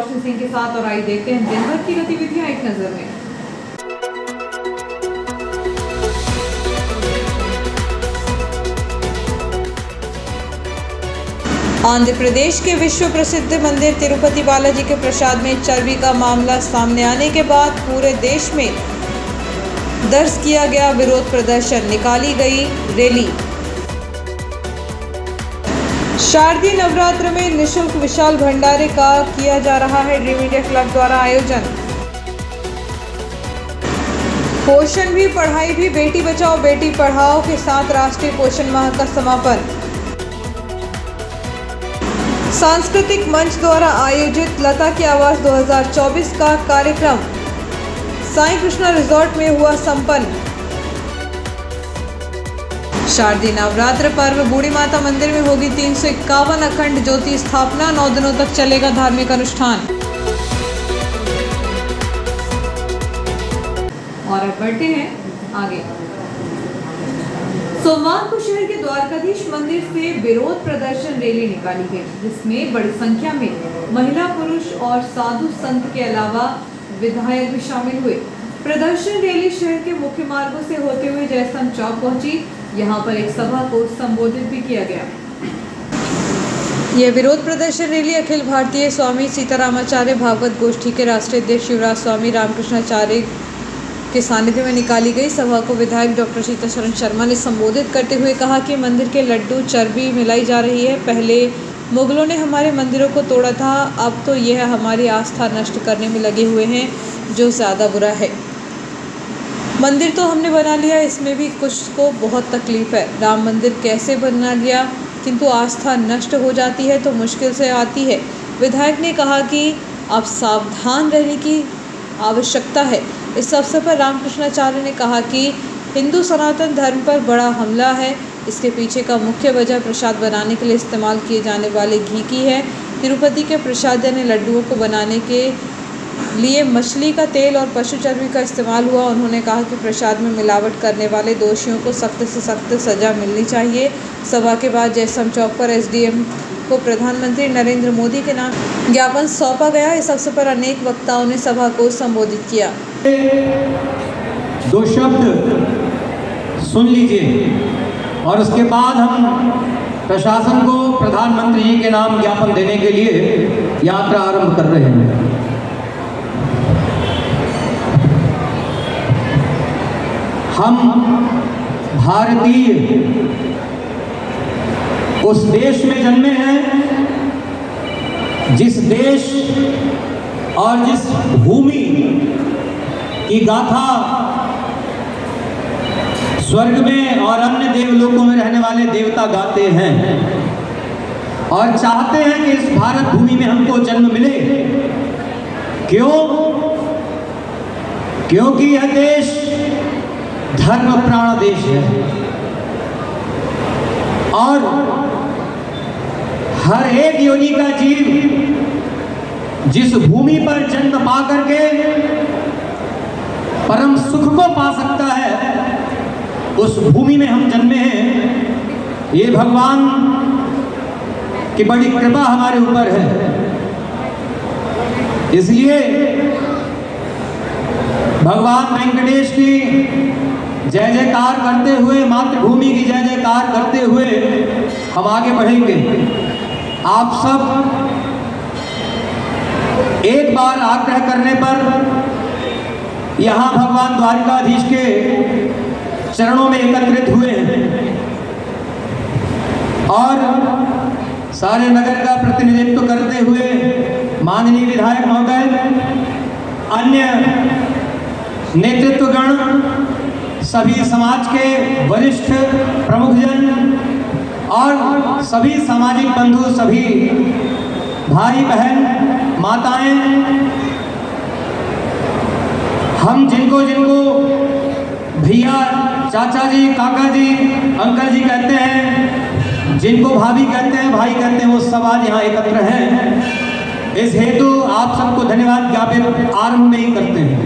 रोशन सिंह के साथ और आइए देखते हैं दिन भर की गतिविधियां एक नजर में। आंध्र प्रदेश के विश्व प्रसिद्ध मंदिर तिरुपति बालाजी के प्रसाद में चर्बी का मामला सामने आने के बाद पूरे देश में दर्ज किया गया विरोध प्रदर्शन, निकाली गई रैली। शारदीय नवरात्र में निःशुल्क विशाल भंडारे का किया जा रहा है ड्रीम इंडिया क्लब द्वारा आयोजन। पोषण भी पढ़ाई भी, बेटी बचाओ बेटी पढ़ाओ के साथ राष्ट्रीय पोषण माह का समापन। सांस्कृतिक मंच द्वारा आयोजित लता की आवाज 2024 का कार्यक्रम साईं कृष्णा रिजॉर्ट में हुआ संपन्न। शारदीय नवरात्र पर्व बूढ़ी माता मंदिर में होगी 351 अखंड ज्योति स्थापना, 9 दिनों तक चलेगा धार्मिक अनुष्ठान। और अब बढ़ते हैं आगे। सोमवार को शहर के द्वारकाधीश मंदिर से विरोध प्रदर्शन रैली निकाली गई, जिसमें बड़ी संख्या में महिला, पुरुष और साधु संत के अलावा विधायक भी शामिल हुए। प्रदर्शन रैली शहर के मुख्य मार्गों से होते हुए जयस्तंभ चौक पहुंची। यहां पर एक सभा को संबोधित भी किया गया। यह विरोध प्रदर्शन रैली अखिल भारतीय स्वामी सीतारामाचार्य भागवत गोष्ठी के राष्ट्रीय अध्यक्ष शिवराज स्वामी रामकृष्णाचार्य के सानिध्य में निकाली गई। सभा को विधायक डॉक्टर सीताशरण शर्मा ने संबोधित करते हुए कहा कि मंदिर के लड्डू चर्बी मिलाई जा रही है। पहले मुगलों ने हमारे मंदिरों को तोड़ा था, अब तो यह हमारी आस्था नष्ट करने में लगे हुए हैं, जो ज़्यादा बुरा है। मंदिर तो हमने बना लिया, इसमें भी कुछ को बहुत तकलीफ है। राम मंदिर कैसे बना लिया, किंतु आस्था नष्ट हो जाती है तो मुश्किल से आती है। विधायक ने कहा कि अब सावधान रहने की आवश्यकता है। इस अवसर पर रामकृष्णाचार्य ने कहा कि हिंदू सनातन धर्म पर बड़ा हमला है। इसके पीछे का मुख्य वजह प्रसाद बनाने के लिए इस्तेमाल किए जाने वाले घी की है। तिरुपति के प्रसाद यानी लड्डुओं को बनाने के लिए मछली का तेल और पशु चर्बी का इस्तेमाल हुआ। उन्होंने कहा कि प्रसाद में मिलावट करने वाले दोषियों को सख्त से सख्त सजा मिलनी चाहिए। सभा के बाद जयस्तंभ चौक पर एसडीएम को प्रधानमंत्री नरेंद्र मोदी के नाम ज्ञापन सौंपा गया। इस अवसर पर अनेक वक्ताओं ने सभा को संबोधित किया। 2 शब्द सुन लीजिए और उसके बाद हम प्रशासन को प्रधानमंत्री जी के नाम ज्ञापन देने के लिए यात्रा आरंभ कर रहे हैं। हम भारतीय उस देश में जन्मे हैं जिस देश और जिस भूमि की गाथा स्वर्ग में और अन्य देवलोकों में रहने वाले देवता गाते हैं और चाहते हैं कि इस भारत भूमि में हमको जन्म मिले। क्यों? क्योंकि यह देश धर्म प्राण देश है और हर एक योनि का जीव जिस भूमि पर जन्म पा करके परम सुख को पा सकता है, उस भूमि में हम जन्मे हैं। ये भगवान की बड़ी कृपा हमारे ऊपर है। इसलिए भगवान वेंकटेश की जय जयकार करते हुए, मातृभूमि की जय जयकार करते हुए हम आगे बढ़ेंगे। आप सब एक बार आग्रह करने पर यहाँ भगवान द्वारिकाधीश के चरणों में एकत्रित हुए हैं और सारे नगर का प्रतिनिधित्व करते हुए माननीय विधायक महोदय, अन्य नेतृत्वगण, सभी समाज के वरिष्ठ प्रमुखजन और सभी सामाजिक बंधु, सभी भाई बहन, माताएं, हम जिनको भैया, चाचा जी, काका जी, अंकल जी कहते हैं, जिनको भाभी कहते हैं, भाई कहते हैं, वो सब आज यहाँ एकत्र हैं। इस हेतु आप सबको धन्यवाद ज्ञापित आरंभ में ही करते हैं।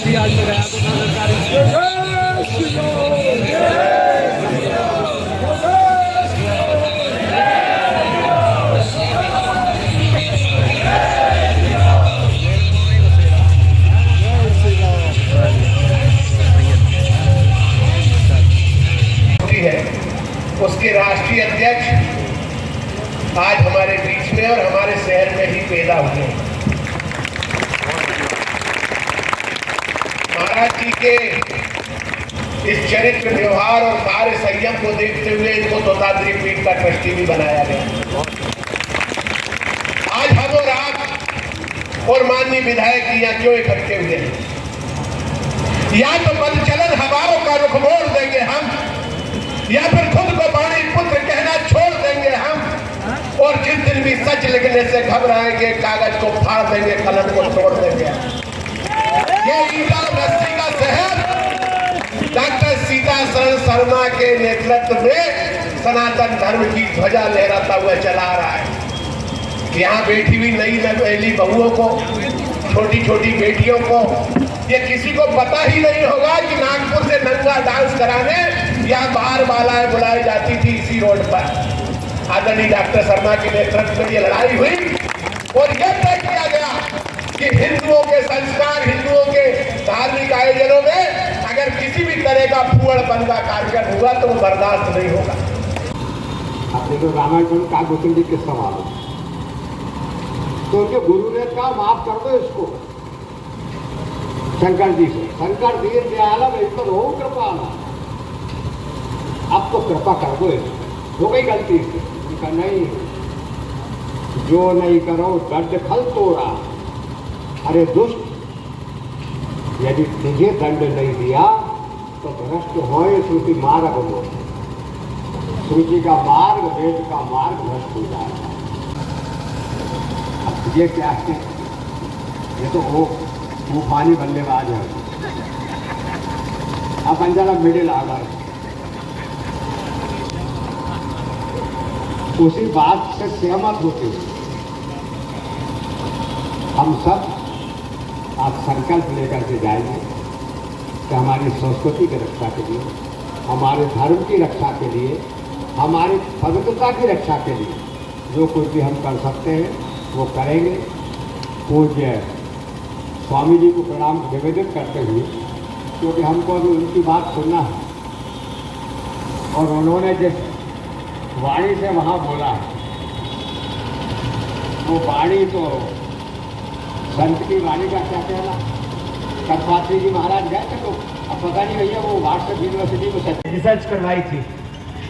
भी आज मैं गया तो उसके राष्ट्रीय अध्यक्ष आज हमारे बीच में और हमारे शहर में ही पैदा हुए। महाराज जी के इस चरित्र व्यवहार और कार्य संयम को देखते हुए इनको तोताद्री पीठ का ट्रस्टी भी बनाया गया। आज हम और आप और माननीय विधायक यहाँ क्यों इकट्ठे हुए हैं? या तो बदचलन हवाओं का रुख मोड़ देंगे हम, या फिर खुद को वाणी पुत्र कहना छोड़ देंगे हम, और जिस दिन भी सच लिखने से घबराएंगे कागज को फाड़ देंगे, कलम को तोड़ देंगे। ये ईटा बस्ती का शहर डॉक्टर सीताशरण शर्मा के नेतृत्व में सनातन धर्म की ध्वजा लहराता हुआ चला रहा है। यहाँ बैठी हुई नई नवेली बहुओं को, छोटी छोटी बेटियों को, ये किसी को पता ही नहीं होगा कि नागपुर से नंगा डांस कराने या बाहर बालाएं बुलाई जाती थी इसी रोड पर। आदरणीय डॉक्टर शर्मा के नेतृत्व में ये लड़ाई हुई और यह तय किया गया कि हिंदुओं के संस्कार, हिंदुओं के धार्मिक आयोजनों में अगर किसी भी तरह का फूहड़पन का कार्यक्रम हुआ तो वो बर्दाश्त नहीं होगा। अपने तो रामायण का गौतम जी के सवाल तो उनके गुरु ने कहा माफ कर दो इसको शंकर जी से। शंकर दीन दयाला नहीं तो रो कृपा, अब तो कृपा कर दो इसको, हो गई गलती से। उनका नहीं, जो नहीं करो दंड खल तोड़ा। अरे दुष्ट, यदि तुझे दंड नहीं दिया तो भ्रष्ट हो श्रुति मार्ग हो। श्रुति का मार्ग, वेद का मार्ग भ्रष्ट हो जाएगा। अब ये क्या है? ये तो वो तूफानी बल्लेबाज है। अब अंजना मिडिल ऑर्डर, उसी बात से सहमत होते हुए हम सब आज संकल्प लेकर के जाएंगे कि हमारी संस्कृति की रक्षा के लिए, हमारे धर्म की रक्षा के लिए, हमारी पवित्रता की रक्षा के लिए जो कुछ भी हम कर सकते हैं वो करेंगे। पूज्य स्वामी जी को प्रणाम निवेदित करते हुए, क्योंकि हमको अभी उनकी बात सुनना है और उन्होंने जिस वाणी से वहाँ बोला है वो वाणी तो संत की वाणी का क्या कहना। कर्पात्री जी महाराज गए थे तो अब पता नहीं भैया वो वाट्सएप यूनिवर्सिटी में रिसर्च करवाई थी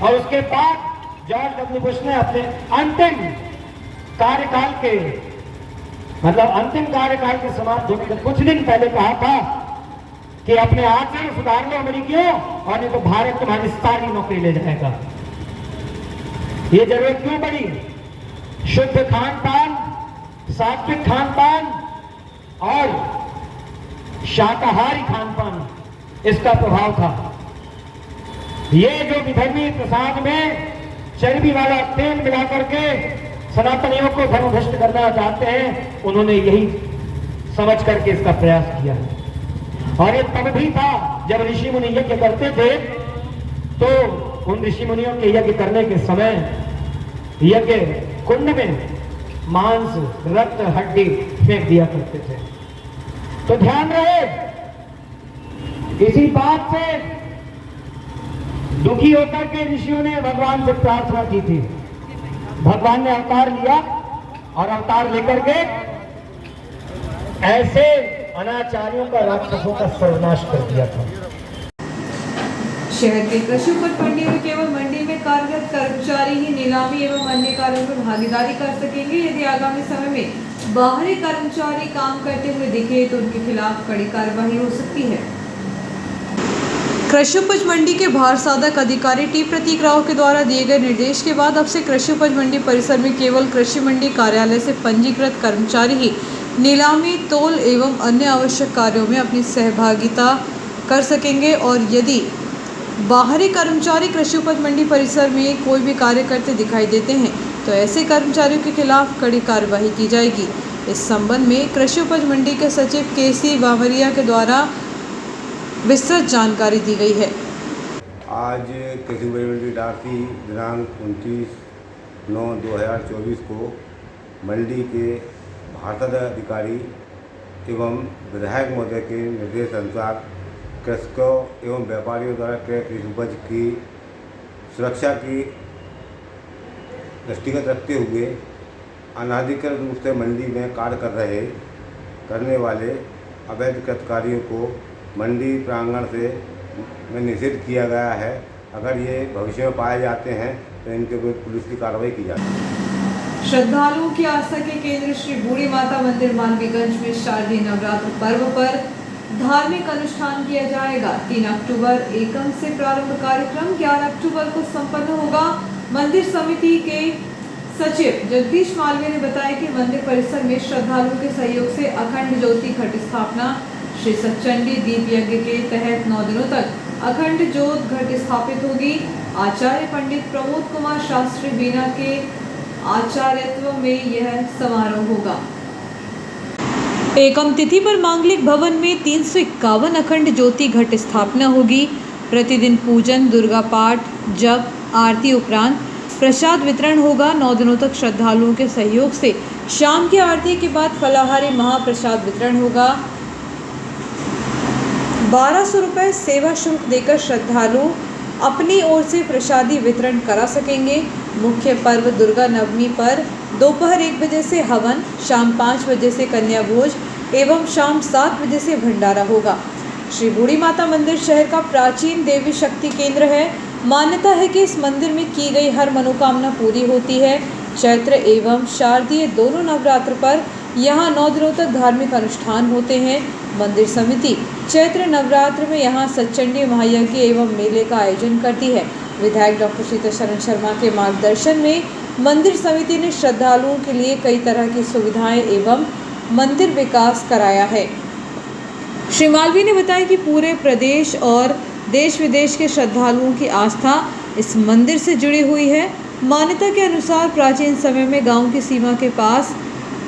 और उसके बाद जॉर्ज डब्ल्यू बुश ने अपने अंतिम कार्यकाल के अंतिम कार्यकाल के समाप्त होने के कुछ दिन पहले कहा था कि अपने आचरण सुधार लो अमेरिकियों, और नहीं तो भारत तुम्हारी सारी नौकरी ले जाएगा। ये जरूरत क्यों पड़ी? शुद्ध खान पान, सात्विक खान पान और शाकाहारी खान पान, इसका प्रभाव था। ये जो विधर्मी प्रसाद में चर्बी वाला तेल मिला करके सनातनियों को धर्म भ्रष्ट करना चाहते हैं, उन्होंने यही समझ करके इसका प्रयास किया है। और ये तब भी था जब ऋषि मुनि यज्ञ करते थे, तो उन ऋषि मुनियों के यज्ञ करने के समय यज्ञ कुंड में मांस, रक्त, हड्डी फेंक दिया करते थे। तो ध्यान रहे, इसी बात से दुखी होकर के ऋषियों ने भगवान से प्रार्थना की थी। भगवान ने अवतार लिया और अवतार लेकर के ऐसे अनाचारियों का, राक्षसों का सर्वनाश कर दिया था। शहर के कृषि उपज मंडी में केवल मंडी में कार्यरत कर्मचारी ही नीलामी एवं अन्य कार्यों में भागीदारी कर सकेंगे। यदि आगामी समय में बाहरी कर्मचारी काम करते हुए दिखे तो उनके खिलाफ कड़ी कार्रवाई हो सकती है। कृषि उपज मंडी के भार साधक अधिकारी टी प्रतीक राव के द्वारा दिए गए निर्देश के बाद अब से कृषि उपज मंडी परिसर में केवल कृषि मंडी कार्यालय से पंजीकृत कर्मचारी ही नीलामी, तोल एवं अन्य आवश्यक कार्यों में अपनी सहभागिता कर सकेंगे और यदि बाहरी कर्मचारी कृषि उपज मंडी परिसर में कोई भी कार्य करते दिखाई देते हैं तो ऐसे कर्मचारियों के खिलाफ कड़ी कार्रवाई की जाएगी। इस संबंध में कृषि उपज मंडी के सचिव केसी बावरिया के द्वारा विस्तृत जानकारी दी गई है। आज कृषि उपज मंडी इटारसी दिनांक 29/9/2024 को मंडी के भारत अधिकारी एवं विधायक महोदय के निर्देश अनुसार कृषकों एवं व्यापारियों द्वारा कृषि उपज की सुरक्षा की दृष्टिगत रखते हुए अनाधिकृत रूप से मंडी में कार्य करने वाले अवैध कृतकारियों को मंडी प्रांगण से में निषेध किया गया है। अगर ये भविष्य में पाए जाते हैं तो इनके विरुद्ध पुलिस की कार्रवाई की जाती है। श्रद्धालुओं की आस्था के केंद्र श्री बूढ़ी माता मंदिर मालवीगंज में शारदीय नवरात्र पर्व पर धार्मिक अनुष्ठान किया जाएगा। 3 अक्टूबर एकम से प्रारंभ कार्यक्रम 11 अक्टूबर को संपन्न होगा। मंदिर समिति के सचिव जगदीश मालवीय ने बताया कि मंदिर परिसर में श्रद्धालुओं के सहयोग से अखंड ज्योति घट स्थापना श्री सच्चंडी दीप यज्ञ के तहत 9 दिनों तक अखंड ज्योत घट स्थापित होगी। आचार्य पंडित प्रमोद कुमार शास्त्री बीना के आचार्यत्व में यह समारोह होगा। एकम तिथि पर मांगलिक भवन में 351 अखंड ज्योति घट स्थापना होगी। प्रतिदिन पूजन, दुर्गा पाठ, जप, आरती उपरांत प्रसाद वितरण होगा। 9 दिनों तक श्रद्धालुओं के सहयोग से शाम की आरती के बाद फलाहारी महाप्रसाद वितरण होगा। 1200 रुपये सेवा शुल्क देकर श्रद्धालु अपनी ओर से प्रसादी वितरण करा सकेंगे। मुख्य पर्व दुर्गा नवमी पर दोपहर 1 बजे से हवन, शाम 5 बजे से कन्या भोज एवं शाम 7 बजे से भंडारा होगा। श्री बूढ़ी माता मंदिर शहर का प्राचीन देवी शक्ति केंद्र है। मान्यता है कि इस मंदिर में की गई हर मनोकामना पूरी होती है। चैत्र एवं शारदीय दोनों नवरात्र पर यहाँ 9 दिनों तक धार्मिक अनुष्ठान होते हैं। मंदिर समिति चैत्र नवरात्र में यहाँ सच्चंडी महायज्ञ एवं मेले का आयोजन करती है। विधायक डॉक्टर सीताशरण शर्मा के मार्गदर्शन में मंदिर समिति ने श्रद्धालुओं के लिए कई तरह की सुविधाएं एवं मंदिर विकास कराया है। श्री मालवीय ने बताया कि पूरे प्रदेश और देश विदेश के श्रद्धालुओं की आस्था इस मंदिर से जुड़ी हुई है। मान्यता के अनुसार प्राचीन समय में गांव की सीमा के पास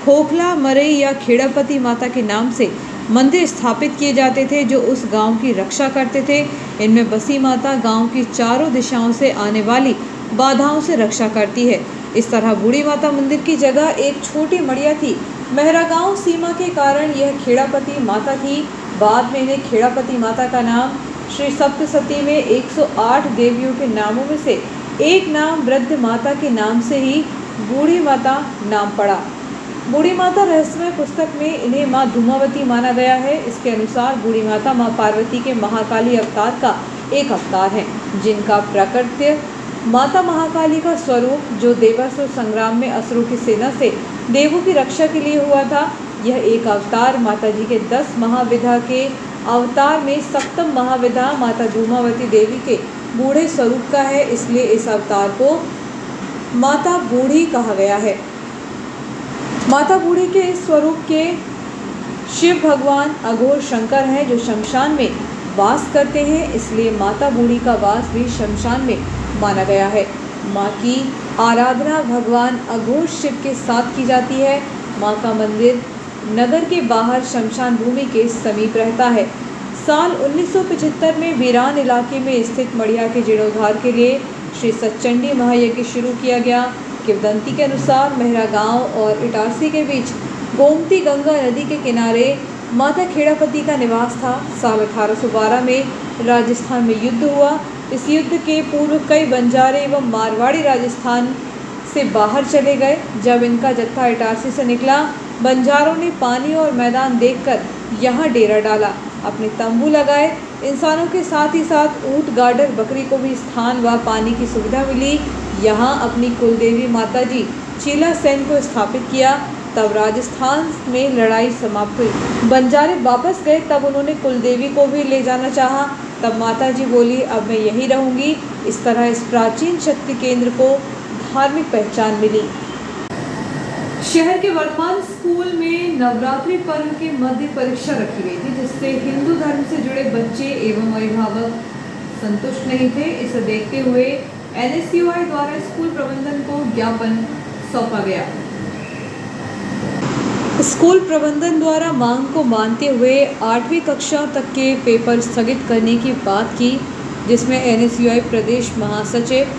खोखला, मरई या खेड़ापति माता के नाम से मंदिर स्थापित किए जाते थे जो उस गांव की रक्षा करते थे। इनमें बसी माता गांव की चारों दिशाओं से आने वाली बाधाओं से रक्षा करती है। इस तरह बूढ़ी माता मंदिर की जगह एक छोटी मड़िया थी। मेहरा गांव सीमा के कारण यह खेड़ापति माता थी। बाद में इन्हें खेड़ापति माता का नाम श्री सप्तशती में 108 देवियों के नामों में से एक नाम वृद्ध माता के नाम से ही बूढ़ी माता नाम पड़ा। बूढ़ी माता रहस्यमय पुस्तक में इन्हें माँ धूमावती माना गया है। इसके अनुसार बूढ़ी माता माँ पार्वती के महाकाली अवतार का एक अवतार है, जिनका प्रकृत्य माता महाकाली का स्वरूप जो देवासुर संग्राम में असुरों की सेना से देवों की रक्षा के लिए हुआ था। यह एक अवतार माता जी के 10 महाविधा के अवतार में सप्तम महाविधा माता धूमावती देवी के बूढ़े स्वरूप का है, इसलिए इस अवतार को माता बूढ़ी कहा गया है। माता बूढ़ी के इस स्वरूप के शिव भगवान अघोर शंकर हैं जो शमशान में वास करते हैं, इसलिए माता बूढ़ी का वास भी शमशान में माना गया है। माँ की आराधना भगवान अघोर शिव के साथ की जाती है। माँ का मंदिर नगर के बाहर शमशान भूमि के समीप रहता है। साल 1975 में वीरान इलाके में स्थित मड़िया के जीर्णोद्धार के लिए श्री सच्चंडी महायज्ञ शुरू किया गया। किंवदंती के अनुसार मेहरा गांव और इटारसी के बीच गोमती गंगा नदी के किनारे माता खेड़ापति का निवास था। साल 1812 में राजस्थान में युद्ध हुआ। इस युद्ध के पूर्व कई बंजारे एवं मारवाड़ी राजस्थान से बाहर चले गए। जब इनका जत्था इटारसी से निकला, बंजारों ने पानी और मैदान देखकर यहाँ डेरा डाला, अपने तंबू लगाए। इंसानों के साथ ही साथ ऊंट, गाडर, बकरी को भी स्थान व पानी की सुविधा मिली। यहाँ अपनी कुलदेवी माताजी चीला सेन को स्थापित किया। तब राजस्थान में लड़ाई समाप्त हुई। बंजारे वापस गए, तब उन्होंने कुलदेवी को भी ले जाना चाहा। तब माताजी बोली, अब मैं यहीं रहूँगी। इस तरह इस प्राचीन शक्ति केंद्र को धार्मिक पहचान मिली। शहर के वर्तमान स्कूल में नवरात्रि पर्व की मध्य परीक्षा रखी गई थी, जिससे हिंदू धर्म से जुड़े बच्चे एवं अभिभावक संतुष्ट नहीं थे। इसे देखते हुए NSUI द्वारा स्कूल प्रबंधन को ज्ञापन सौंपा गया। स्कूल प्रबंधन द्वारा मांग को मानते हुए 8वीं कक्षा तक के पेपर स्थगित करने की बात की, जिसमें NSUI प्रदेश महासचिव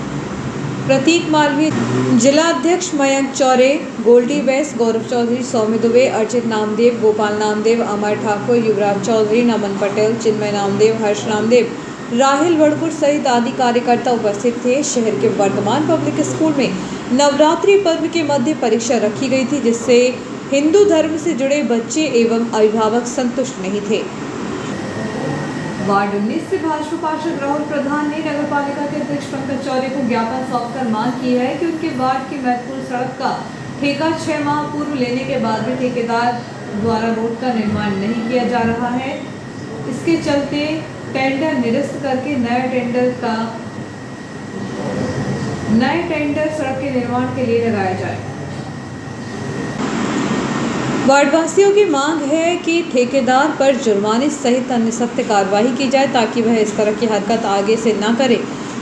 प्रतीक मालवीय, जिला अध्यक्ष मयंक चौरे, गोल्डी बैस, गौरव चौधरी, सौम्य दुबे, अर्चित नामदेव, गोपाल नामदेव, अमर ठाकुर, युवराज चौधरी, नमन पटेल, चिन्मय नामदेव, हर्ष नामदेव, राहिल वड़पुर सहित आदि कार्यकर्ता उपस्थित थे। शहर के वर्धमान पब्लिक स्कूल में नवरात्रि पर्व के मध्य परीक्षा रखी गई थी, जिससे हिंदू धर्म से जुड़े बच्चे एवं अभिभावक संतुष्ट नहीं थे। वार्ड 19 से भाजपा पार्षद राहुल प्रधान ने नगर पालिका के अध्यक्ष पंकज चौरे को ज्ञापन सौंपकर मांग की है कि उनके वार्ड की महत्वपूर्ण सड़क का ठेका 6 माह पूर्व लेने के बाद भी ठेकेदार द्वारा रोड का निर्माण नहीं किया जा रहा है। इसके चलते टेंडर निरस्त करके नए टेंडर सड़क के निर्माण के लिए लगाया जाए। वार्डवासियों की मांग है कि ठेकेदार पर जुर्माने सहित अन्य सख्त कार्रवाई की जाए ताकि वह इस तरह की हरकत आगे से न करे।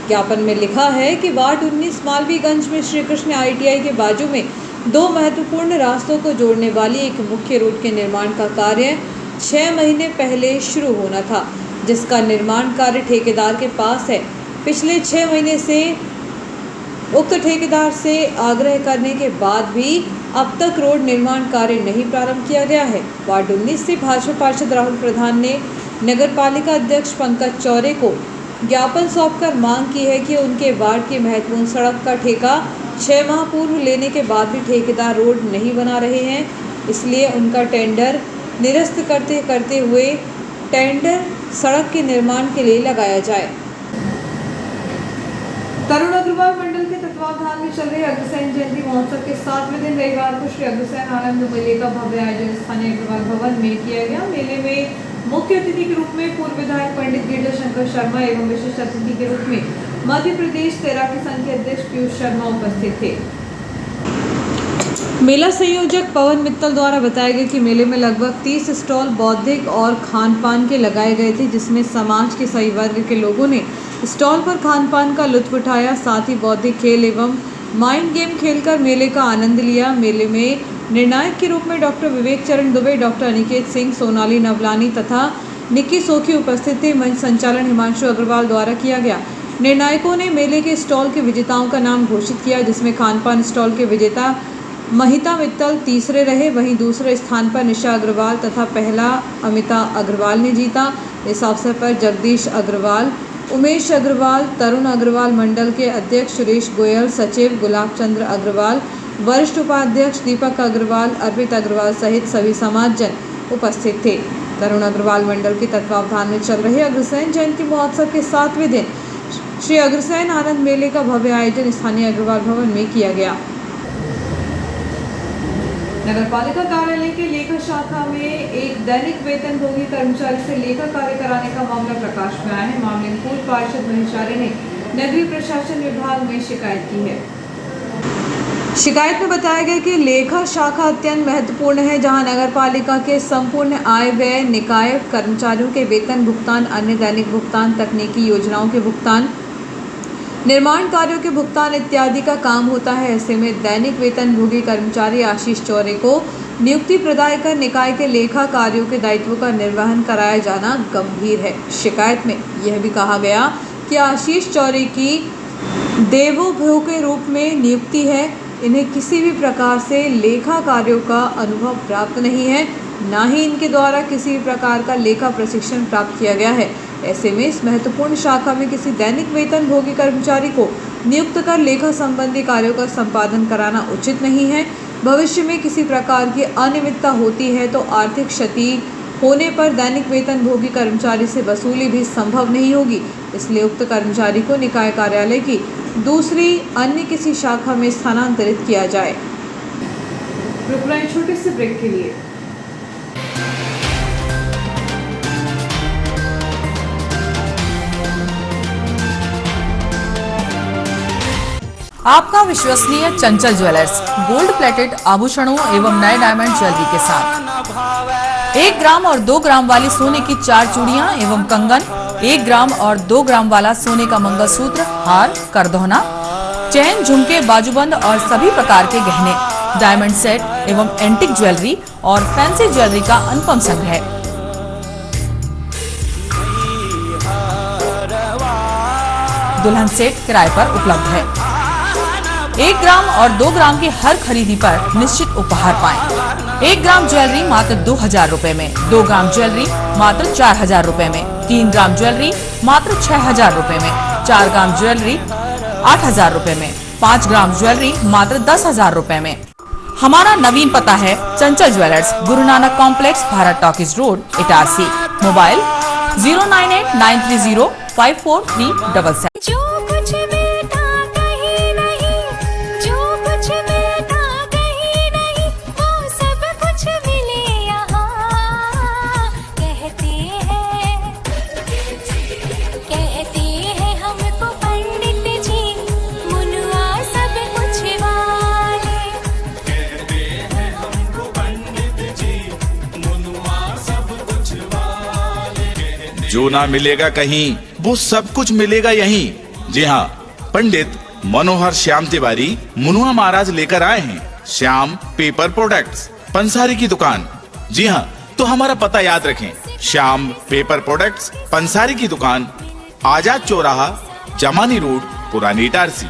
ज्ञापन में लिखा है कि वार्ड 19 मालवीयगंज में श्री कृष्ण ITI के बाजू में 2 महत्वपूर्ण रास्तों को जोड़ने वाली एक मुख्य रोड के निर्माण का कार्य 6 महीने पहले शुरू होना था, जिसका निर्माण कार्य ठेकेदार के पास है। पिछले 6 महीने से उक्त ठेकेदार से आग्रह करने के बाद भी अब तक रोड निर्माण कार्य नहीं प्रारंभ किया गया है। वार्ड 19 से भाजपा पार्षद राहुल प्रधान ने नगर पालिका अध्यक्ष पंकज चौरे को ज्ञापन सौंपकर मांग की है कि उनके वार्ड की महत्वपूर्ण सड़क का ठेका 6 माह पूर्व लेने के बाद भी ठेकेदार रोड नहीं बना रहे हैं, इसलिए उनका टेंडर निरस्त करते हुए टेंडर सड़क के निर्माण के लिए लगाया जाए। तरुण अग्रवाल मंडल के तत्वावधान में चल रहे अग्रसेन जयंती महोत्सव के 7वें दिन रविवार को श्री अग्रसेन आनंद मेले का भव्य आयोजन स्थानीय अग्रवाल भवन में किया गया। मेले में मुख्य अतिथि के रूप में पूर्व विधायक पंडित गिरजा शंकर शर्मा एवं विशिष्ट अतिथि के रूप में मध्य प्रदेश तैराकी संघ के अध्यक्ष पीयूष शर्मा उपस्थित थे। मेला संयोजक पवन मित्तल द्वारा बताया गया कि मेले में लगभग 30 स्टॉल बौद्धिक और खान पान के लगाए गए थे, जिसमें समाज के सभी वर्ग के लोगों ने स्टॉल पर खान पान का लुत्फ उठाया, साथ ही बौद्धिक खेल एवं माइंड गेम खेलकर मेले का आनंद लिया। मेले में निर्णायक के रूप में डॉक्टर विवेक चरण दुबे, डॉक्टर अनिकेत सिंह, सोनाली नवलानी तथा निक्की सोखी उपस्थित थे। मंच संचालन हिमांशु अग्रवाल द्वारा किया गया। निर्णायकों ने मेले के स्टॉल के विजेताओं का नाम घोषित किया, जिसमें खान पान स्टॉल के विजेता महिता मित्तल तीसरे रहे, वहीं दूसरे स्थान पर निशा अग्रवाल तथा पहला अमिता अग्रवाल ने जीता। इस अवसर पर जगदीश अग्रवाल, उमेश अग्रवाल, तरुण अग्रवाल मंडल के अध्यक्ष सुरेश गोयल, सचिव गुलाब चंद्र अग्रवाल, वरिष्ठ उपाध्यक्ष दीपक अग्रवाल, अर्पित अग्रवाल सहित सभी समाजजन उपस्थित थे। तरुण अग्रवाल मंडल के तत्वावधान में चल रहे अग्रसेन जयंती महोत्सव के 7वें दिन श्री अग्रसेन आनंद मेले का भव्य आयोजन स्थानीय अग्रवाल भवन में किया गया। नगर पालिका कार्यालय के लेखा शाखा में एक दैनिक वेतनभोगी कर्मचारी से लेखा कार्य कराने का मामला प्रकाश में आया है। मामले में पूर्व पार्षद महेश आर्य ने नगरीय प्रशासन विभाग में शिकायत की है। शिकायत में बताया गया कि लेखा शाखा अत्यंत महत्वपूर्ण है, जहां नगर पालिका के संपूर्ण आय व्यय, निकाय कर्मचारियों के वेतन भुगतान, अन्य दैनिक भुगतान, तकनीकी योजनाओं के भुगतान, निर्माण कार्यों के भुगतान इत्यादि का काम होता है। ऐसे में दैनिक वेतनभोगी कर्मचारी आशीष चौरे को नियुक्ति प्रदान कर निकाय के लेखा कार्यों के दायित्वों का निर्वहन कराया जाना गंभीर है। शिकायत में यह भी कहा गया कि आशीष चौरे की देवोभव के रूप में नियुक्ति है, इन्हें किसी भी प्रकार से लेखा कार्यों का अनुभव प्राप्त नहीं है, ना ही इनके द्वारा किसी भी प्रकार का लेखा प्रशिक्षण प्राप्त किया गया है। ऐसे में इस महत्वपूर्ण शाखा में किसी दैनिक वेतनभोगी कर्मचारी को नियुक्त कर लेखा संबंधी कार्यों का संपादन कराना उचित नहीं है। भविष्य में किसी प्रकार की अनियमितता होती है तो आर्थिक क्षति होने पर दैनिक वेतनभोगी कर्मचारी से वसूली भी संभव नहीं होगी। इसलिए उक्त कर्मचारी को निकाय कार्यालय की दूसरी अन्य किसी शाखा में स्थानांतरित किया जाए। रुक रहे हैं छोटे से ब्रेक के लिए। आपका विश्वसनीय चंचल ज्वेलर्स गोल्ड प्लेटेड आभूषणों एवं नए डायमंड ज्वेलरी के साथ 1 ग्राम और 2 ग्राम वाली सोने की 4 चूड़ियां एवं कंगन, 1 ग्राम और 2 ग्राम वाला सोने का मंगलसूत्र, हार, करदौना, चैन, झुमके, बाजूबंद और सभी प्रकार के गहने डायमंड सेट एवं एंटिक ज्वेलरी और फैंसी ज्वेलरी का अनुपम संग्रह। दुल्हन सेट किराए पर उपलब्ध है। 1 ग्राम और 2 ग्राम की हर खरीदी पर निश्चित उपहार पाएं। 1 ग्राम ज्वेलरी मात्र 2000 रुपए में, 2 ग्राम ज्वेलरी मात्र 4000 रुपए में, 3 ग्राम ज्वेलरी मात्र 6000 रुपए में, 4 ग्राम ज्वेलरी 8000 रुपए में, 5 ग्राम ज्वेलरी मात्र 10,000 रुपए में। हमारा नवीन पता है चंचल jewellers, Guru Nanak complex, Bharat talkies road, Itarsi. Mobile 09893054377। जो कुछ मिलता कहीं नहीं, जो कुछ मिलता कहीं नहीं, वो सब कुछ मिले यहाँ। कहते हैं हमको पंडित जी, मुनुआ सब कुछ वाले। कहते हैं हमको पंडित जी, मुनुआ सब कुछ वाले। जो ना मिलेगा कहीं वो सब कुछ मिलेगा यहीं। जी हाँ, पंडित मनोहर श्याम तिवारी मुनुआ महाराज लेकर आए हैं श्याम पेपर प्रोडक्ट्स, पंसारी की दुकान। जी हाँ, तो हमारा पता याद रखें, श्याम पेपर प्रोडक्ट्स, पंसारी की दुकान, आजाद चौराहा, जमानी रोड, पुरानी इटारसी,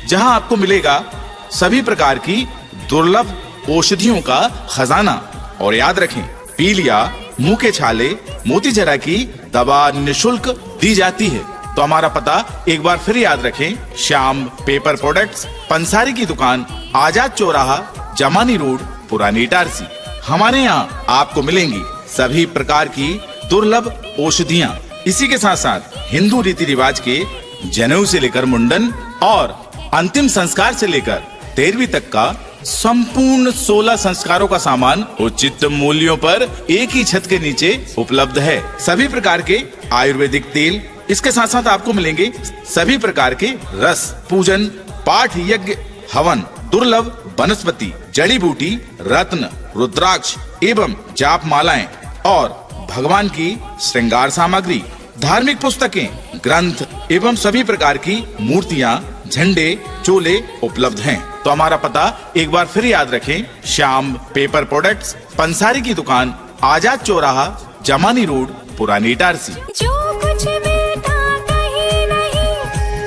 जहाँ आपको मिलेगा सभी प्रकार की दुर्लभ औषधियों का खजाना। और याद रखें, पीलिया, मुंह के छाले, मोतीजरा की दवा निशुल्क दी जाती है। तो हमारा पता एक बार फिर याद रखें, श्याम पेपर प्रोडक्ट्स, पंसारी की दुकान, आजाद चौराहा, जमानी रोड, पुरानी इटारसी। हमारे यहाँ आपको मिलेंगी सभी प्रकार की दुर्लभ औषधियाँ। इसी के साथ साथ हिंदू रीति रिवाज के जनेऊ से लेकर मुंडन और अंतिम संस्कार से लेकर 13वीं तक का संपूर्ण 16 संस्कारों का सामान उचित मूल्यों पर एक ही छत के नीचे उपलब्ध है। सभी प्रकार के आयुर्वेदिक तेल, इसके साथ साथ आपको मिलेंगे सभी प्रकार के रस, पूजन, पाठ, यज्ञ, हवन, दुर्लभ वनस्पति, जड़ी बूटी, रत्न, रुद्राक्ष एवं जाप मालाएं और भगवान की श्रृंगार सामग्री, धार्मिक पुस्तकें, ग्रंथ एवं सभी प्रकार की मूर्तियां, झंडे, चोले उपलब्ध हैं। तो हमारा पता एक बार फिर याद रखें, श्याम पेपर प्रोडक्ट्स, पंसारी की दुकान, आजाद चौराहा, जमानी रोड, पुरानी इटारसी। जो कुछ मिलता कहीं नहीं,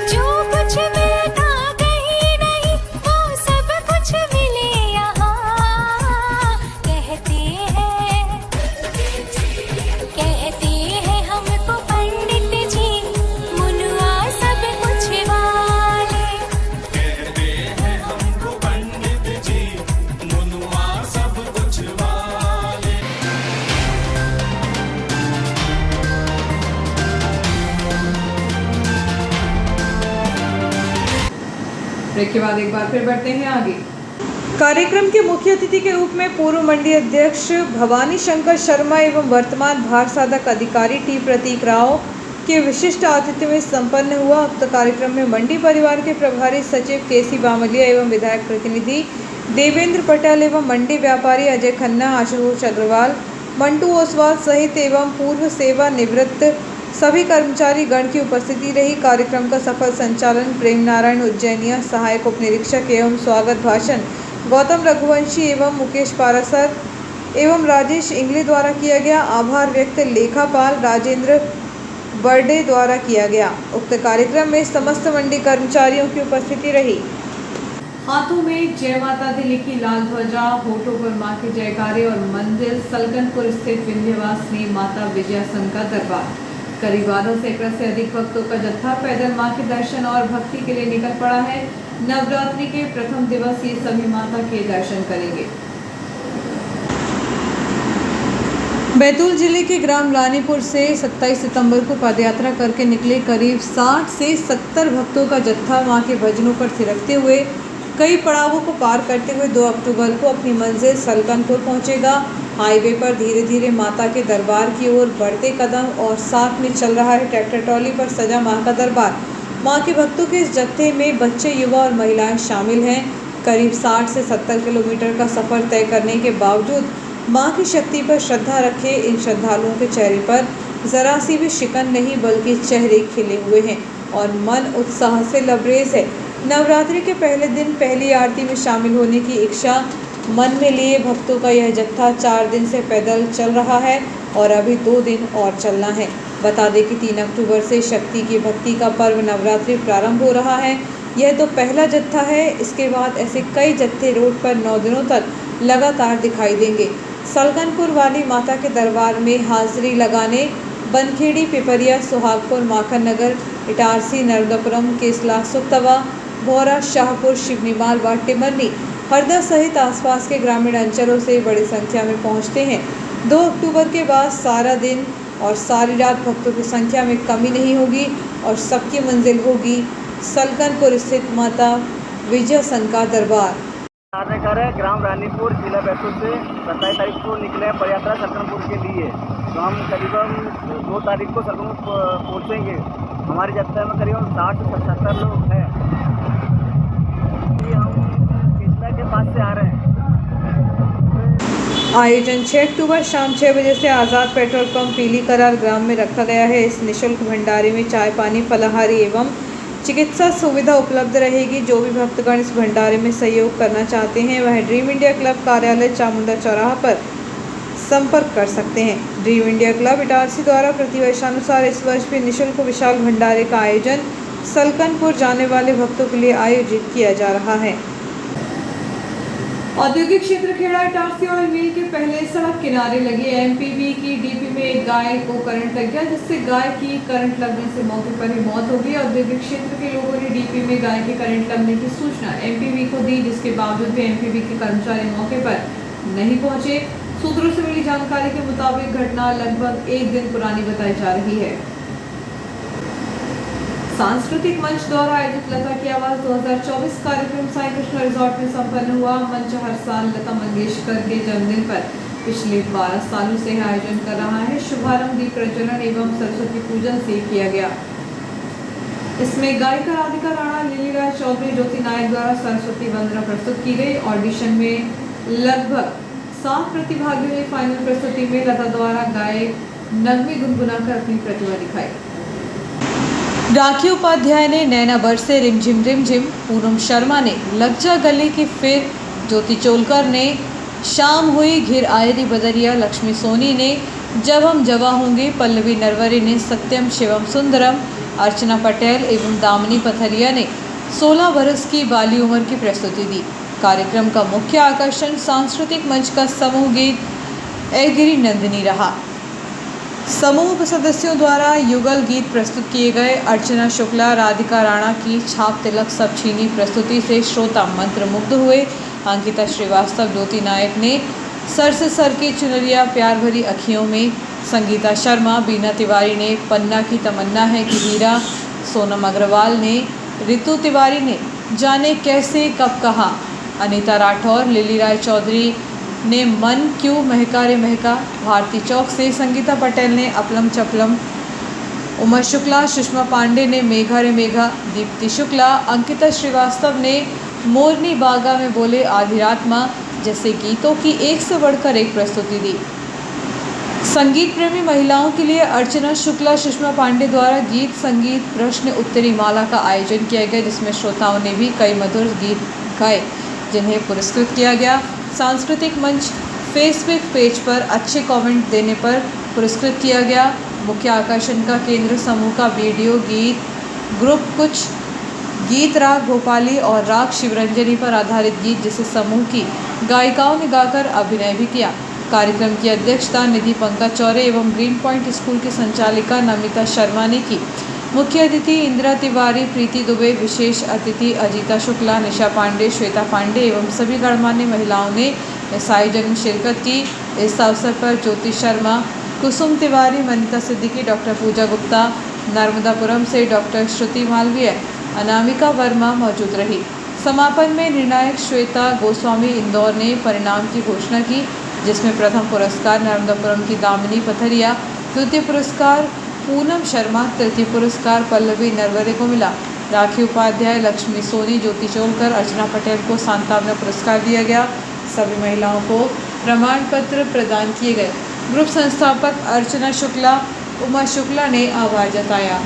जो कुछ मिलता कहीं नहीं, वो सब कुछ मिले यहाँ। कहते हैं हमको पंडित जी, मुनुआ सब कुछ वाले। कहते हैं हमको पंडित जी, मुनुआ सब कुछ वाले। ब्रेक के बाद एक बार फिर बढ़ते हैं आगे। कार्यक्रम के मुख्य अतिथि के रूप में पूर्व मंडी अध्यक्ष भवानी शंकर शर्मा एवं वर्तमान भार साधक अधिकारी टी प्रतीक राव के विशिष्ट आतिथ्य में संपन्न हुआ। उक्त कार्यक्रम में मंडी परिवार के प्रभारी सचिव केसी बामलिया एवं विधायक प्रतिनिधि देवेंद्र पटेल एवं मंडी व्यापारी अजय खन्ना, आशुतोष अग्रवाल, मंटू ओसवाल सहित एवं पूर्व सेवा निवृत्त सभी कर्मचारी गण की उपस्थिति रही। कार्यक्रम का सफल संचालन प्रेम नारायण उज्जैनिया, सहायक उप निरीक्षक एवं स्वागत भाषण गौतम रघुवंशी एवं मुकेश पारासर एवं राजेश इंगले द्वारा किया गया। आभार व्यक्त लेखापाल राजेंद्र बर्डे द्वारा किया गया। उक्त कार्यक्रम में समस्त मंडी कर्मचारियों की उपस्थिति रही। हाथों में जय माता दी लिखी लाल ध्वजा, होठों पर मां के जयकारे और मंदिर सलकनपुर स्थित विंध्यवासिनी माता विजयासन का दरबार। करीब आधा सैकड़ा से अधिक भक्तों का जत्था पैदल मां के दर्शन और भक्ति के लिए निकल पड़ा है। नवरात्रि के प्रथम दिवस ये सभी माता के दर्शन करेंगे। बैतूल जिले के ग्राम रानीपुर से 27 सितंबर को पदयात्रा करके निकले करीब 60 से 70 भक्तों का जत्था मां के भजनों पर थिरकते हुए कई पड़ावों को पार करते हुए 2 अक्टूबर को अपनी मंजिल सलकनपुर पहुंचेगा। हाईवे पर धीरे धीरे माता के दरबार की ओर बढ़ते कदम और साथ में चल रहा है ट्रैक्टर ट्रॉली पर सजा मां का दरबार। मां के भक्तों के इस जत्थे में बच्चे, युवा और महिलाएं शामिल हैं। करीब 60 से 70 किलोमीटर का सफ़र तय करने के बावजूद मां की शक्ति पर श्रद्धा रखे इन श्रद्धालुओं के चेहरे पर ज़रा सी भी शिकन नहीं, बल्कि चेहरे खिले हुए हैं और मन उत्साह से लबरेज है। नवरात्रि के पहले दिन पहली आरती में शामिल होने की इच्छा मन में लिए भक्तों का यह जत्था 4 दिन से पैदल चल रहा है और अभी 2 दिन और चलना है। बता दें कि 3 अक्टूबर से शक्ति की भक्ति का पर्व नवरात्रि प्रारंभ हो रहा है। यह तो पहला जत्था है। इसके बाद ऐसे कई जत्थे रोड पर 9 दिनों तक लगातार दिखाई देंगे। सलकनपुर वाली माता के दरबार में हाजिरी लगाने बनखेड़ी, पिपरिया, सुहागपुर, माखन नगर, इटारसी, नर्मदापुरम, केसला, सुतवा, भौरा, शाहपुर, शिवनीमाल व टिमरनी, हरदा सहित आसपास के ग्रामीण अंचलों से बड़ी संख्या में पहुंचते हैं। 2 अक्टूबर के बाद सारा दिन और सारी रात भक्तों की संख्या में कमी नहीं होगी और सबकी मंजिल होगी सलकनपुर स्थित माता विजयसन का दरबार। कार्यकर है ग्राम रानीपुर, जिला बैतूल से 27 तारीख को निकले हैं पदयात्रा सलकनपुर के लिए। तो हम करीबन 2 तारीख को सलकनपुर पहुँचेंगे। हमारी जत्था में करीबन 60 से 70 लोग हैं। हम केसला के पास से आ रहे हैं। आयोजन 6 अक्टूबर शाम 6 बजे से आज़ाद पेट्रोल पंप पीली करार ग्राम में रखा गया है। इस निःशुल्क भंडारे में चाय, पानी, फलाहारी एवं चिकित्सा सुविधा उपलब्ध रहेगी। जो भी भक्तगण इस भंडारे में सहयोग करना चाहते हैं वह ड्रीम इंडिया क्लब कार्यालय चामुंडा चौराहा पर संपर्क कर सकते हैं। ड्रीम इंडिया क्लब इटारसी द्वारा प्रतिवर्षानुसार इस वर्ष भी निःशुल्क विशाल भंडारे का आयोजन सलकनपुर जाने वाले भक्तों के लिए आयोजित किया जा रहा है। औद्योगिक क्षेत्र खेड़ा इटारसी ऑयल मिल के पहले सड़क किनारे लगे एमपीवी की डीपी में एक गाय को करंट लग गया, जिससे गाय की करंट लगने से मौके पर ही मौत हो गई। औद्योगिक क्षेत्र के लोगों ने डीपी में गाय के करंट लगने की सूचना एमपीवी को दी, जिसके बावजूद भी एमपीवी के कर्मचारी मौके पर नहीं पहुंचे। सूत्रों से मिली जानकारी के मुताबिक घटना लगभग 1 दिन पुरानी बताई जा रही है। सांस्कृतिक मंच द्वारा आयोजित लता की आवाज 2024 कार्यक्रम साई कृष्ण रिजॉर्ट में संपन्न हुआ। मंच हर साल लता मंगेशकर के जन्मदिन पर पिछले 12 सालों से आयोजन कर रहा है। शुभारंभ दीप प्रज्वलन एवं सरस्वती पूजन से किया गया। इसमें गायिका राधिका राणा, लिली राय चौधरी, ज्योति नायक द्वारा सरस्वती वंदना प्रस्तुत की गई। ऑडिशन में लगभग 7 प्रतिभागियों ने फाइनल प्रस्तुति में लता द्वारा गाए नगमे गुनगुनाकर अपनी प्रतिभा दिखाई। राखी उपाध्याय ने नैना बरसे रिमझिम रिमझिम, पूनम शर्मा ने लग जा गले की फिर, ज्योति चोलकर ने शाम हुई घिर आए दी बदरिया, लक्ष्मी सोनी ने जब हम जवा होंगे, पल्लवी नरवरे ने सत्यम शिवम सुंदरम, अर्चना पटेल एवं दामिनी पथरिया ने 16 बरस की बाली उम्र की प्रस्तुति दी। कार्यक्रम का मुख्य आकर्षण सांस्कृतिक मंच का समूह गीत ए गिरी नंदिनी रहा। समूह सदस्यों द्वारा युगल गीत प्रस्तुत किए गए। अर्चना शुक्ला, राधिका राणा की छाप तिलक सब छीनी प्रस्तुति से श्रोता मंत्रमुग्ध हुए। अंकिता श्रीवास्तव, ज्योति नायक ने सर से सर की चुनरिया, प्यार भरी अखियों में, संगीता शर्मा, बीना तिवारी ने पन्ना की तमन्ना है कि हीरा, सोनम अग्रवाल ने, रितु तिवारी ने जाने कैसे कब कहा, अनीता राठौर, लिली राय चौधरी ने मन क्यों महका रे महका, भारती चौक से संगीता पटेल ने अपलम चपलम, उमा शुक्ला, सुषमा पांडे ने मेघा रे मेघा, दीप्ति शुक्ला, अंकिता श्रीवास्तव ने मोरनी बागा में बोले आधी रात माँ जैसे गीतों की एक से बढ़कर एक प्रस्तुति दी। संगीत प्रेमी महिलाओं के लिए अर्चना शुक्ला, सुषमा पांडे द्वारा गीत संगीत प्रश्न उत्तरी माला का आयोजन किया गया, जिसमें श्रोताओं ने भी कई मधुर गीत गाए जिन्हें पुरस्कृत किया गया। सांस्कृतिक मंच फेसबुक पेज पर अच्छे कमेंट देने पर पुरस्कृत किया गया। मुख्य आकर्षण का केंद्र समूह का वीडियो गीत ग्रुप कुछ गीत राग भोपाली और राग शिवरंजनी पर आधारित गीत, जिसे समूह की गायिकाओं ने गाकर अभिनय भी किया। कार्यक्रम की अध्यक्षता निधि पंकज चौरे एवं ग्रीन पॉइंट स्कूल की संचालिका नमिता शर्मा ने की। मुख्य अतिथि इंदिरा तिवारी, प्रीति दुबे, विशेष अतिथि अजीता शुक्ला, निशा पांडे, श्वेता पांडे एवं सभी गणमान्य महिलाओं ने इस आयोजन में शिरकत की। इस अवसर पर ज्योति शर्मा, कुसुम तिवारी, मनीता सिद्दीकी, डॉक्टर पूजा गुप्ता, नर्मदापुरम से डॉक्टर श्रुति मालवीय, अनामिका वर्मा मौजूद रही। समापन में निर्णायक श्वेता गोस्वामी इंदौर ने परिणाम की घोषणा की, जिसमें प्रथम पुरस्कार नर्मदापुरम की दामिनी पथरिया, द्वितीय पुरस्कार पूनम शर्मा, तृतीय पुरस्कार पल्लवी नरवरे को मिला। राखी उपाध्याय, लक्ष्मी सोनी, ज्योति चोलकर, अर्चना पटेल को सांत्वना पुरस्कार दिया गया। सभी महिलाओं को प्रमाण पत्र प्रदान किए गए। ग्रुप संस्थापक अर्चना शुक्ला, उमा शुक्ला ने आभार जताया।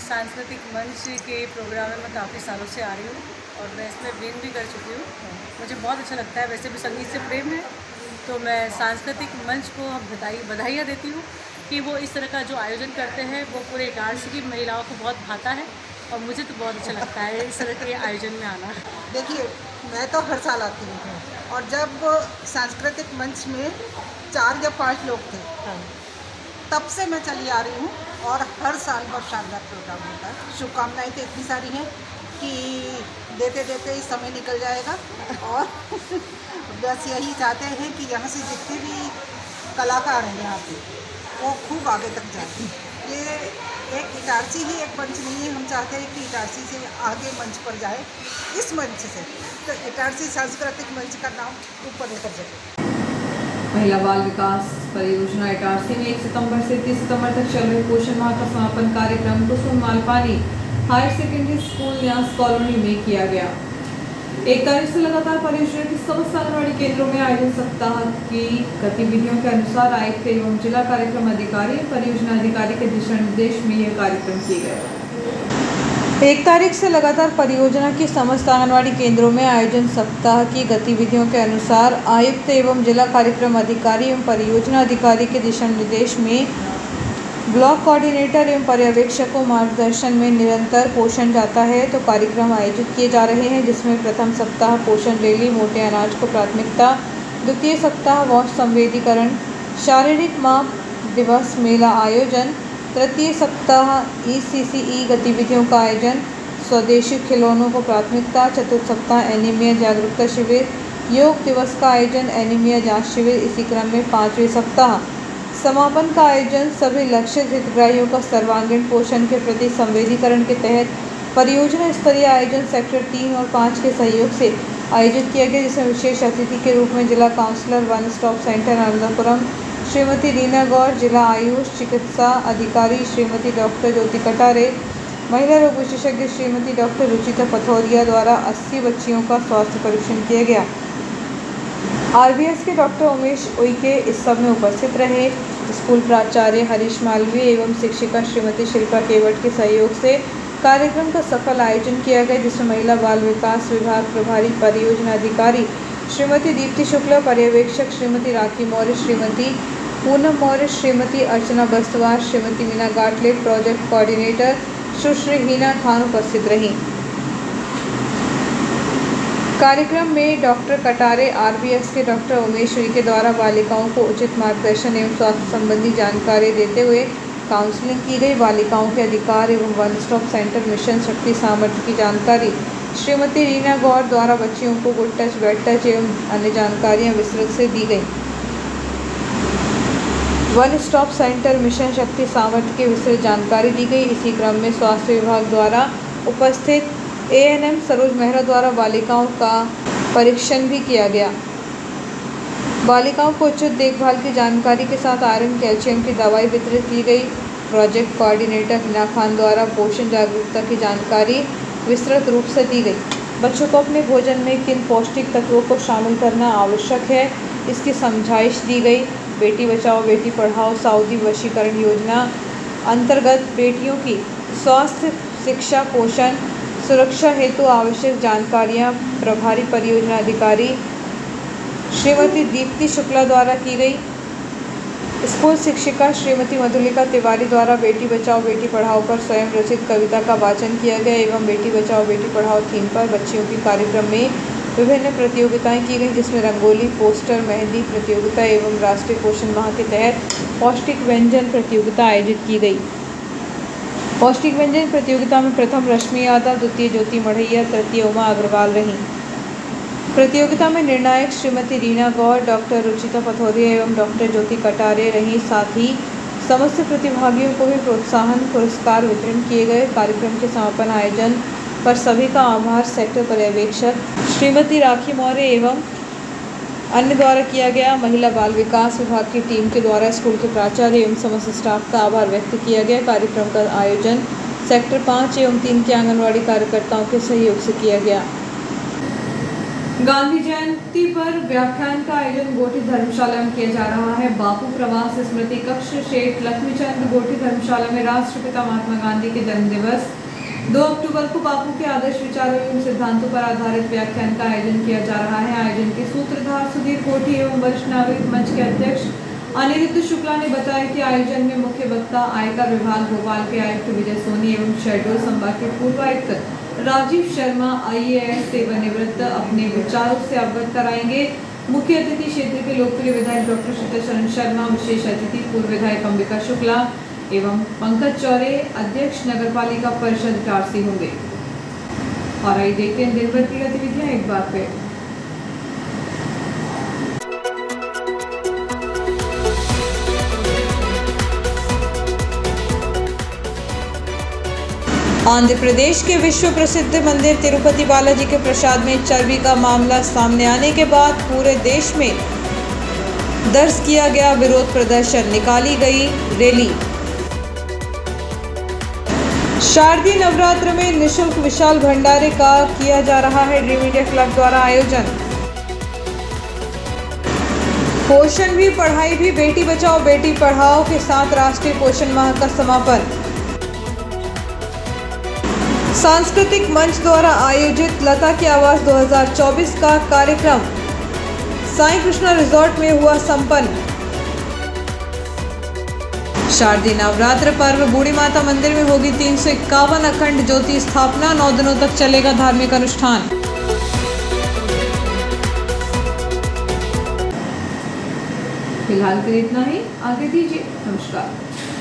सांस्कृतिक मंच के प्रोग्राम में मैं काफ़ी सालों से आ रही हूँ और मैं इसमें विन भी कर चुकी हूँ। मुझे बहुत अच्छा लगता है, वैसे भी संगीत से प्रेम है, तो मैं सांस्कृतिक मंच को बधाइयाँ देती हूँ कि वो इस तरह का जो आयोजन करते हैं वो पूरे इटारसी की महिलाओं को बहुत भाता है और मुझे तो बहुत अच्छा लगता है इस तरह के आयोजन में आना। देखिए, मैं तो हर साल आती हूँ और जब सांस्कृतिक मंच में 4 या 5 लोग थे तब से मैं चली आ रही हूँ और हर साल बहुत शानदार प्रोग्राम होता है। शुभकामनाएं तो इतनी सारी हैं कि देते देते ही समय निकल जाएगा और बस यही चाहते हैं कि यहाँ से जितने भी कलाकार हैं यहाँ पे वो खूब आगे तक जाए। ये एक इटारसी ही एक मंच नहीं है, हम चाहते हैं कि इटारसी से आगे मंच पर जाए, इस मंच से तो इटारसी सांस्कृतिक मंच का नाम ऊपर लेकर जाए। महिला बाल विकास परियोजना इटारसी में 1 सितंबर से 30 सितंबर तक चल रहे पोषण माह का समापन कार्यक्रम कुसुम मालपानी हायर सेकेंडरी स्कूल न्यास कॉलोनी में किया गया। 1 तारीख से लगातार परियोजना की समस्त आंगनबाड़ी केंद्रों में आयोजन सप्ताह की गतिविधियों के अनुसार आयुक्त एवं जिला कार्यक्रम अधिकारी परियोजना अधिकारी के दिशा निर्देश में यह कार्यक्रम किए गए। 1 तारीख से लगातार परियोजना की समस्त आंगनबाड़ी केंद्रों में आयोजन सप्ताह की गतिविधियों के अनुसार आयुक्त एवं जिला कार्यक्रम अधिकारी एवं परियोजना अधिकारी के दिशा निर्देश में ब्लॉक कोऑर्डिनेटर एवं पर्यवेक्षकों मार्गदर्शन में निरंतर पोषण जाता है तो कार्यक्रम आयोजित किए जा रहे हैं, जिसमें प्रथम सप्ताह पोषण रैली मोटे अनाज को प्राथमिकता, द्वितीय सप्ताह वॉश संवेदीकरण, शारीरिक माप दिवस मेला आयोजन, तृतीय सप्ताह ECCE गतिविधियों का आयोजन, स्वदेशी खिलौनों को प्राथमिकता, चतुर्थ सप्ताह एनीमिया जागरूकता शिविर, योग दिवस का आयोजन, एनीमिया जांच शिविर। इसी क्रम में 5वें सप्ताह समापन का आयोजन सभी लक्षित हितग्राहियों का सर्वांगीण पोषण के प्रति संवेदीकरण के तहत परियोजना स्तरीय आयोजन सेक्टर 3 और 5 के सहयोग से आयोजित किया गया, जिसमें विशेष अतिथि के रूप में जिला counsellor one stop centre Anantapuram Shrimati Reena Gaur, जिला आयुष चिकित्सा अधिकारी श्रीमती डॉक्टर ज्योति कटारे, महिला रोग विशेषज्ञ श्रीमती डॉक्टर रुचिता पथौरिया द्वारा 80 बच्चियों का स्वास्थ्य परीक्षण किया गया। RBS के डॉक्टर उमेश उइके इस सब में उपस्थित रहे। स्कूल प्राचार्य हरीश मालवीय एवं शिक्षिका श्रीमती शिल्पा केवट के सहयोग से कार्यक्रम का सफल आयोजन किया गया, जिसमें महिला बाल विकास विभाग प्रभारी परियोजना अधिकारी श्रीमती दीप्ति शुक्ला, पर्यवेक्षक श्रीमती राखी मौर्य, श्रीमती पूनम मौर्य, श्रीमती अर्चना बस्तवार, श्रीमती मीना गाटले, प्रोजेक्ट कोऑर्डिनेटर सुश्री हीना खान उपस्थित रहीं। कार्यक्रम में डॉक्टर कटारे, RBS के डॉक्टर उमेश के द्वारा बालिकाओं को उचित मार्गदर्शन एवं स्वास्थ्य संबंधी जानकारी देते हुए काउंसलिंग की गई। बालिकाओं के अधिकार एवं वन स्टॉप सेंटर मिशन शक्ति सामर्थ्य की जानकारी श्रीमती रीना गौर द्वारा बच्चियों को गुड टच, बैड टच एवं अन्य जानकारियाँ विस्तृत से दी गई। वन स्टॉप सेंटर मिशन शक्ति सामर्थ्य की विस्तृत जानकारी दी गई। इसी क्रम में स्वास्थ्य विभाग द्वारा उपस्थित ANM सरोज मेहरा द्वारा बालिकाओं का परीक्षण भी किया गया। बालिकाओं को उचित देखभाल की जानकारी के साथ आयरन कैल्शियम की दवाई वितरित की गई। प्रोजेक्ट कोऑर्डिनेटर हिना खान द्वारा पोषण जागरूकता की जानकारी विस्तृत रूप से दी गई। बच्चों को अपने भोजन में किन पौष्टिक तत्वों को शामिल करना आवश्यक है, इसकी समझाइश दी गई। बेटी बचाओ बेटी पढ़ाओ सऊदी वशीकरण योजना अंतर्गत बेटियों की स्वास्थ्य, शिक्षा, पोषण, सुरक्षा हेतु आवश्यक जानकारियां प्रभारी परियोजना अधिकारी श्रीमती दीप्ति शुक्ला द्वारा की गई। स्कूल शिक्षिका श्रीमती मधुलिका तिवारी द्वारा बेटी बचाओ बेटी पढ़ाओ पर स्वयं रचित कविता का वाचन किया गया एवं बेटी बचाओ बेटी पढ़ाओ थीम पर बच्चियों की कार्यक्रम में विभिन्न प्रतियोगिताएं की गई, जिसमें रंगोली, पोस्टर, मेहंदी प्रतियोगिता एवं राष्ट्रीय पोषण माह के तहत पौष्टिक व्यंजन प्रतियोगिता आयोजित की गई। पौष्टिक व्यंजन प्रतियोगिता में प्रथम रश्मि यादव, द्वितीय ज्योति मढ़ैया, तृतीय उमा अग्रवाल रहीं। प्रतियोगिता में निर्णायक श्रीमती रीना गौर, डॉक्टर रुचिता पथौरिया एवं डॉक्टर ज्योति कटारे रहीं। साथ ही समस्त प्रतिभागियों को भी प्रोत्साहन पुरस्कार वितरण किए गए। कार्यक्रम के समापन आयोजन पर सभी का आभार सेक्टर पर्यवेक्षक श्रीमती राखी मौर्य एवं अन्य द्वारा किया गया। महिला बाल विकास विभाग की टीम के द्वारा स्कूल के प्राचार्य एवं समस्त स्टाफ का आभार व्यक्त किया गया। कार्यक्रम का आयोजन सेक्टर 5 एवं 3 के आंगनवाड़ी कार्यकर्ताओं के सहयोग से किया गया। गांधी जयंती पर व्याख्यान का आयोजन गोठी धर्मशाला में किया जा रहा है। बापू प्रवास स्मृति कक्ष शेठ लक्ष्मीचंद गोठी धर्मशाला में राष्ट्रपिता महात्मा गांधी के जन्म दिवस 2 अक्टूबर को बापू के आदर्श विचारों एवं सिद्धांतों पर आधारित व्याख्यान का आयोजन किया जा रहा है। आयोजन के सूत्रधार सुधीर कोठी एवं वरिष्ठ नागरिक मंच के अध्यक्ष अनिरुद्ध शुक्ला ने बताया कि आयोजन में मुख्य वक्ता आयकर विभाग भोपाल के आयुक्त विजय सोनी एवं शहडोल संभाग के पूर्व आयुक्त राजीव शर्मा IAS सेवानिवृत्त अपने विचारों से अवगत कराएंगे। मुख्य अतिथि क्षेत्र के लोकप्रिय विधायक डॉक्टर शीतल शर्मा, विशेष अतिथि पूर्व विधायक अंबिका शुक्ला एवं पंकज चौरे, अध्यक्ष नगरपालिका परिषद इटारसी होंगे। और आइए देखते हैं दिन भर की गतिविधियां एक बार फिर। आंध्र प्रदेश के विश्व प्रसिद्ध मंदिर तिरुपति बालाजी के प्रसाद में चर्बी का मामला सामने आने के बाद पूरे देश में दर्ज किया गया विरोध प्रदर्शन, निकाली गई रैली। शारदीय नवरात्र में निशुल्क विशाल भंडारे का किया जा रहा है ड्रीम इंडिया क्लब द्वारा आयोजन। पोषण भी पढ़ाई भी, बेटी बचाओ बेटी पढ़ाओ के साथ राष्ट्रीय पोषण माह का समापन। सांस्कृतिक मंच द्वारा आयोजित लता की आवाज 2024 का कार्यक्रम साईं कृष्णा रिजॉर्ट में हुआ संपन्न। शारदीय नवरात्र पर्व बूढ़ी माता मंदिर में होगी 351 अखंड ज्योति स्थापना। 9 दिनों तक चलेगा धार्मिक अनुष्ठान। फिलहाल के लिए इतना ही, आगे दीजिए। नमस्कार।